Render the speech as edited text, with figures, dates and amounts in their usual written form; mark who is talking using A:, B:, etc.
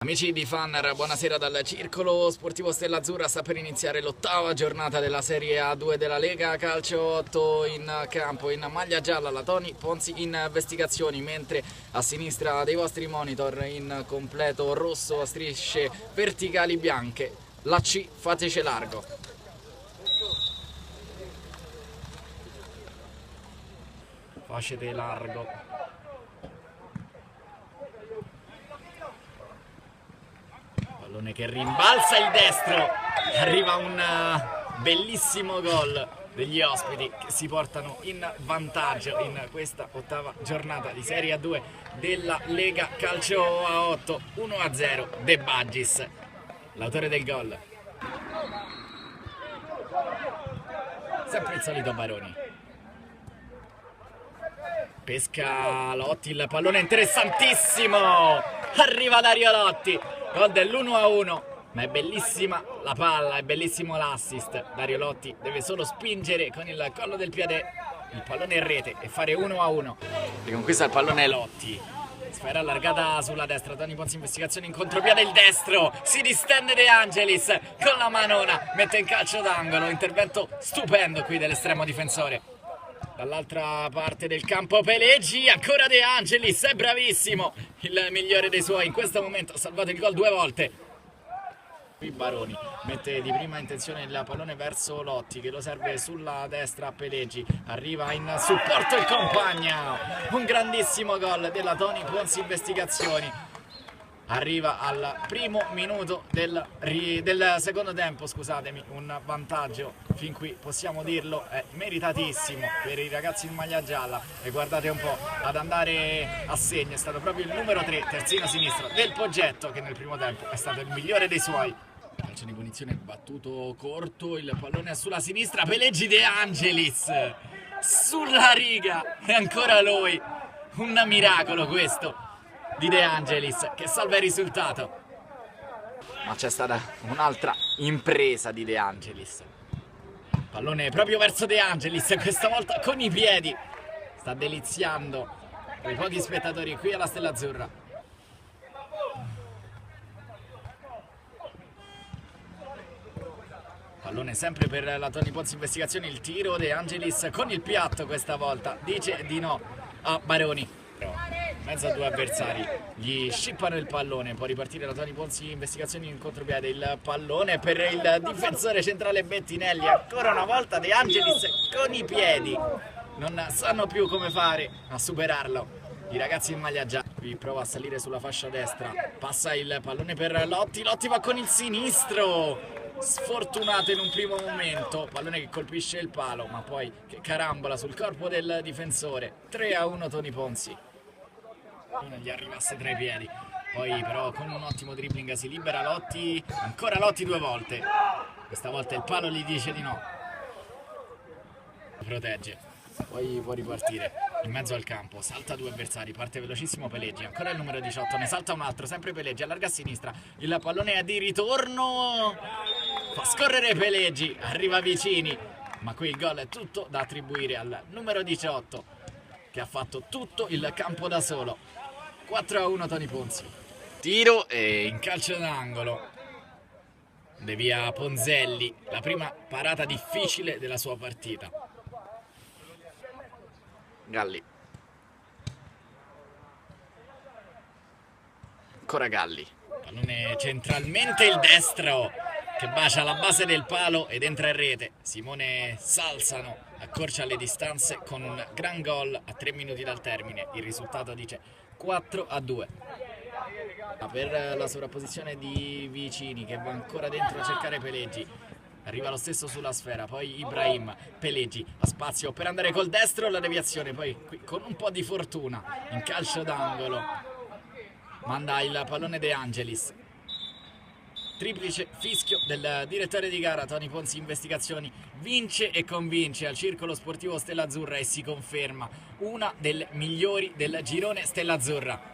A: Amici di Fanner, buonasera dal Circolo Sportivo Stella Azzurra. Sta per iniziare l'ottava giornata della Serie A2 della Lega Calcio 8 in campo. In maglia gialla la Toni Ponzi in investigazioni, mentre a sinistra dei vostri monitor in completo rosso a strisce verticali bianche la C Fatece Largo. Facete largo. Pallone che rimbalza il destro, arriva un bellissimo gol degli ospiti che si portano in vantaggio in questa ottava giornata di Serie A2 della Lega Calcio a 8. 1-0 De Baggis, l'autore del gol. Sempre il solito Baroni. Pesca Lotti, il pallone interessantissimo, arriva Dario Lotti, gol dell'1-1, ma è bellissima la palla, è bellissimo l'assist. Dario Lotti deve solo spingere con il collo del piede il pallone in rete e fare 1-1. Riconquista il pallone Lotti, sfera allargata sulla destra, Toni Ponzi investigazione in contropiede, il destro, si distende De Angelis con la manona, mette in calcio d'angolo, intervento stupendo qui dell'estremo difensore. Dall'altra parte del campo Pelleggi, ancora De Angelis, è bravissimo, il migliore dei suoi in questo momento, ha salvato il gol 2 volte. Qui Baroni mette di prima intenzione il pallone verso Lotti che lo serve sulla destra a Pelleggi, arriva in supporto il compagno, un grandissimo gol della Toni Ponzi investigazioni. Arriva al primo minuto del secondo tempo, scusatemi, un vantaggio, fin qui possiamo dirlo, è meritatissimo per i ragazzi in maglia gialla. E guardate un po', ad andare a segno è stato proprio il numero 3, terzino sinistro del Poggetto, che nel primo tempo è stato il migliore dei suoi. Calcio di punizione battuto corto, il pallone è sulla sinistra, Pelleggi, De Angelis sulla riga, e ancora lui, un miracolo questo di De Angelis che salva il risultato. Ma c'è stata un'altra impresa di De Angelis, pallone proprio verso De Angelis, questa volta con i piedi, sta deliziando quei pochi spettatori qui alla Stella Azzurra. Pallone sempre per la Toni Ponzi investigazione, il tiro, De Angelis con il piatto questa volta, dice di no a Baroni. In mezzo a due avversari, gli scippano il pallone, può ripartire la Toni Ponzi investigazioni in contropiede, il pallone per il difensore centrale Bettinelli, ancora una volta De Angelis con i piedi, non sanno più come fare a superarlo i ragazzi in maglia gialla. Qui prova a salire sulla fascia destra, passa il pallone per Lotti, Lotti va con il sinistro, sfortunato in un primo momento, pallone che colpisce il palo ma poi che carambola sul corpo del difensore. 3-1 Toni Ponzi, non gli arrivasse tra i piedi, poi però con un ottimo dribbling si libera Lotti, ancora Lotti 2 volte, questa volta il palo gli dice di no, protegge, poi può ripartire in mezzo al campo, salta 2 avversari, parte velocissimo Pelleggi, ancora il numero 18, ne salta un altro, sempre Pelleggi, allarga a sinistra, il pallone è di ritorno, fa scorrere Pelleggi, arriva Vicini, ma qui il gol è tutto da attribuire al numero 18 che ha fatto tutto il campo da solo. 4-1 Toni Ponzi, tiro e in calcio d'angolo devia Ponzelli, la prima parata difficile della sua partita. Galli, ancora Galli, pallone centralmente, il destro che bacia la base del palo ed entra in rete. Simone Salzano accorcia le distanze con un gran gol a 3 minuti dal termine, il risultato dice 4-2. Per la sovrapposizione di Vicini che va ancora dentro a cercare Pelleggi, arriva lo stesso sulla sfera, poi Ibrahim, Pelleggi ha spazio per andare col destro, la deviazione, poi qui con un po' di fortuna in calcio d'angolo manda il pallone De Angelis. Triplice fischio del direttore di gara, Toni Ponzi investigazioni, vince e convince al Circolo Sportivo Stella Azzurra e si conferma una delle migliori del girone Stella Azzurra.